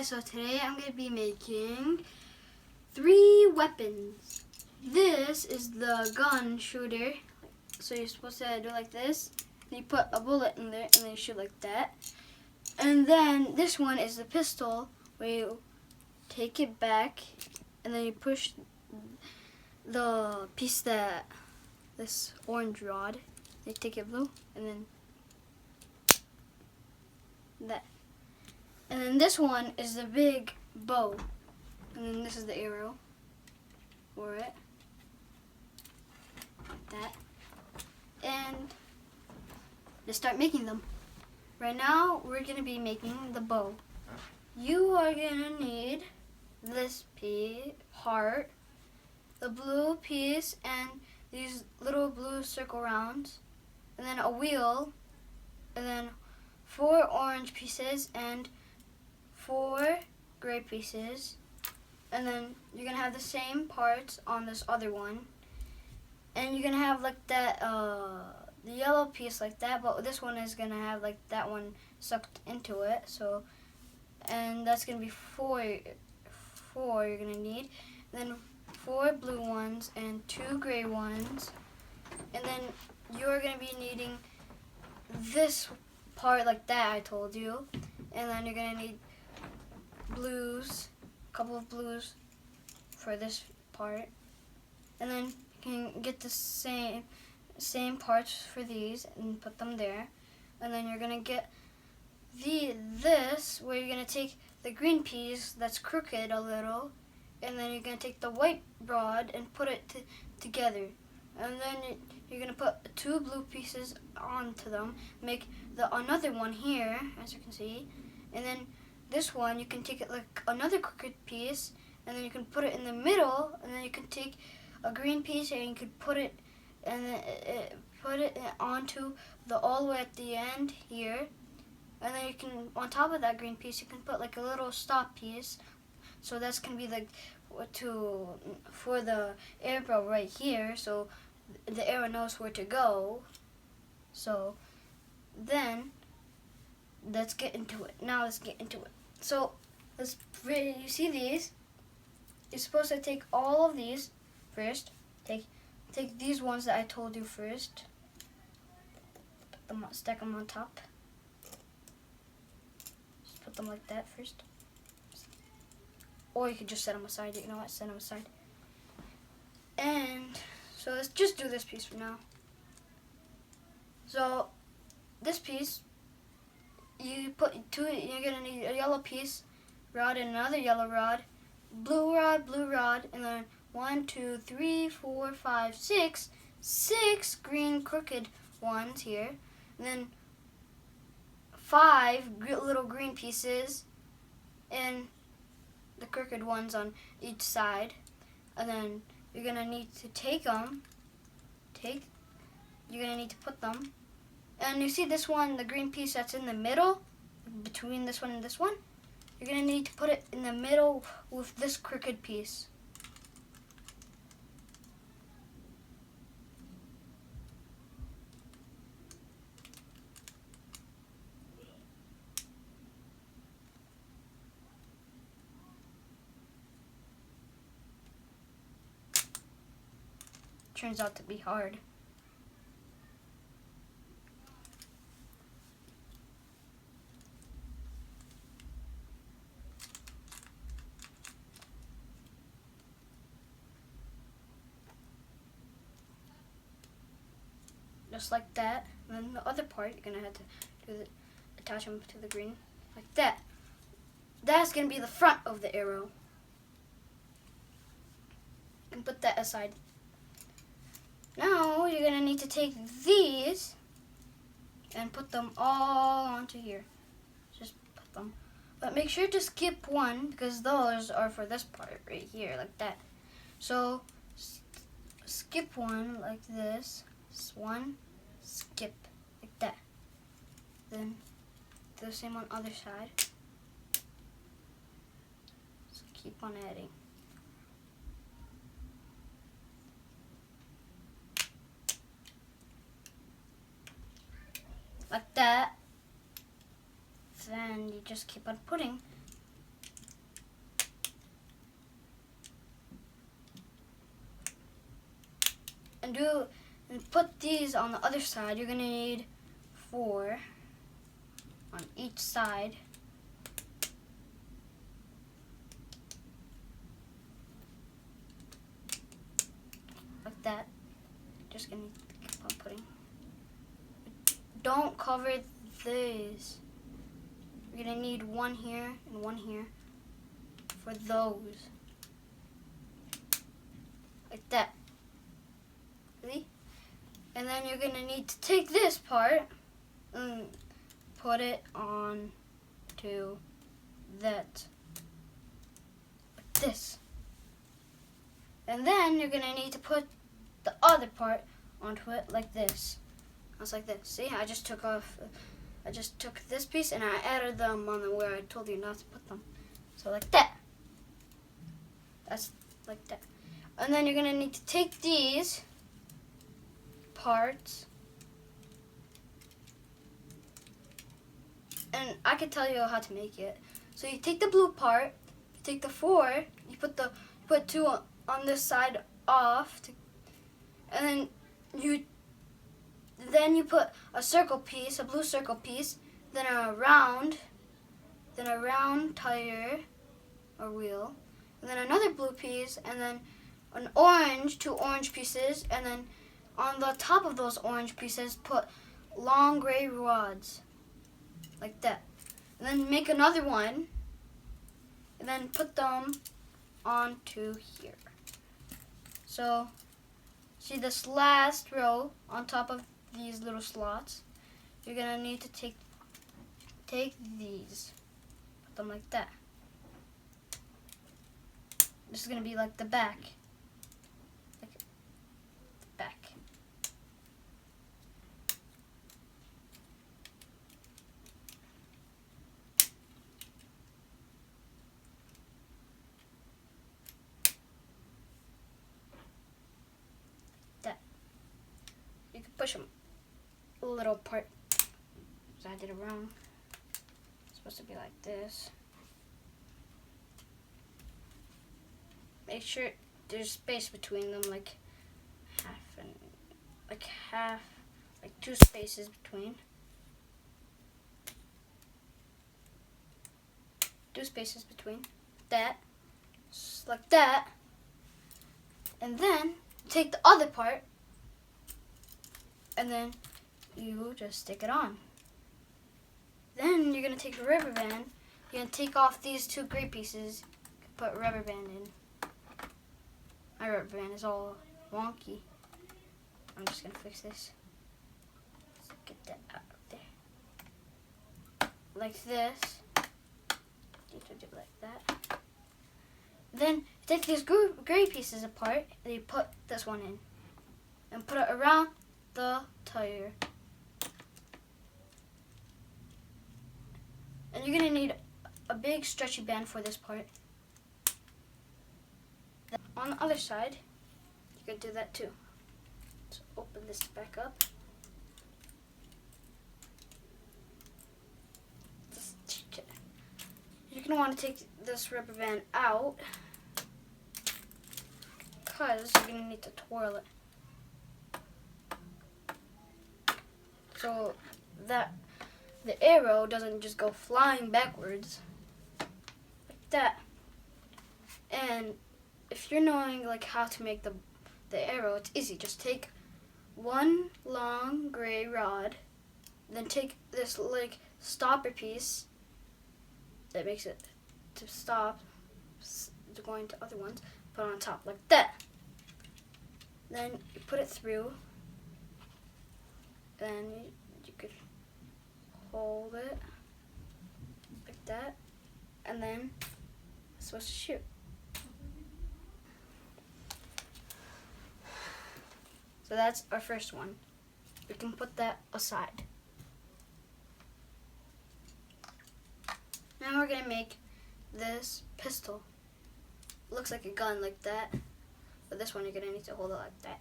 guys, so today I'm going to be making 3 weapons. This is the gun shooter. So you're supposed to do like this. And you put a bullet in there and then you shoot like that. And then this one is the pistol where you take it back and then you push the piece that, this orange rod. You take it blue and then that. And then this one is the big bow. And then this is the arrow for it. Like that. And let's start making them. Right now, we're going to be making the bow. You are going to need this heart, the blue piece, and these little blue circle rounds, and then a wheel, and then 4 orange pieces, and 4 gray pieces, and then you're gonna have the same parts on this other one, and you're gonna have like that the yellow piece like that, but this one is gonna have like that one sucked into it. So, and that's gonna be 4 you're gonna need, and then 4 blue ones and 2 gray ones, and then you're gonna be needing this part like that I told you, and then you're gonna need blues, a couple of blues for this part, and then you can get the same parts for these and put them there, and then you're gonna get this where you're gonna take the green piece that's crooked a little, and then you're gonna take the white rod and put it together, and then you're gonna put 2 blue pieces onto them, make another one here, as you can see, and then this one, you can take it like another crooked piece, and then you can put it in the middle, and then you can take a green piece and you can put it and then put it onto the all the way at the end here, and then you can, on top of that green piece, you can put like a little stop piece. So that's gonna be like for the arrow right here, so the arrow knows where to go. So then let's get into it. Now let's get into it. So you see these? You're supposed to take all of these first. Take these ones that I told you first. Stack them on top. Just put them like that first. Or you could just set them aside. You know what? Set them aside. And so let's just do this piece for now. So this piece, you put 2. You're gonna need a yellow piece rod and another yellow rod, blue rod, and then 1, 2, 3, 4, 5, 6 green crooked ones here, and then 5 little green pieces, and the crooked ones on each side. And then you're gonna need to take them. You're gonna need to put them. And you see this one, the green piece that's in the middle, between this one and this one? You're going to need to put it in the middle with this crooked piece. Turns out to be hard. Just like that, and then the other part you're gonna have to attach them to the green, like that. That's gonna be the front of the arrow. You can put that aside. Now you're gonna need to take these and put them all onto here. Just put them, but make sure to skip one because those are for this part right here, like that. So skip one like this. One, skip like that. Then do the same on other side. So keep on adding. Like that. Then you just keep on putting and put these on the other side, you're gonna need 4 on each side. Like that. Just gonna keep on putting. Don't cover these. You're gonna need 1 here and 1 here for those. Like that. See? And then you're gonna need to take this part and put it on to that. Like this. And then you're gonna need to put the other part onto it like this. It's like this. See, I just took this piece and I added them on where I told you not to put them. So like that. That's like that. And then you're gonna need to take these parts, and I can tell you how to make it. So you take the blue part, you take the 4, you put 2 on this side off, and then you put a circle piece, a blue circle piece, then a round tire or wheel, and then another blue piece, and then an orange, 2 orange pieces, and then on the top of those orange pieces put long gray rods, like that. And then make another one, and then put them onto here. So, see this last row on top of these little slots, you're gonna need to take these, put them like that. This is gonna be like the back. Like the back. That. You can push them a little apart. So I did it wrong. It's supposed to be like this. Make sure there's space between them, like half, like 2 spaces between. 2 spaces between. That, just like that. And then take the other part, and then you just stick it on. Then you're gonna take a rubber band. You're gonna take off these 2 gray pieces, put a rubber band in. My rubber band is all wonky. I'm just gonna fix this. Let's get that out of there. Like this. You can do it like that. Then you take these gray pieces apart and you put this one in. And put it around the tire. And you're gonna need a big stretchy band for this part. On the other side, you can do that too. So open this back up. You're going to want to take this rubber band out because you're going to need to twirl it. So that the arrow doesn't just go flying backwards like that. And if you're knowing like how to make the arrow, it's easy. Just take 1 long gray rod, then take this like stopper piece that makes it to stop going to other ones, put it on top like that. Then you put it through, then you could hold it like that, and then it's supposed to shoot. So that's our first one. We can put that aside. Now we're gonna make this pistol. Looks like a gun like that, but this one you're gonna need to hold it like that.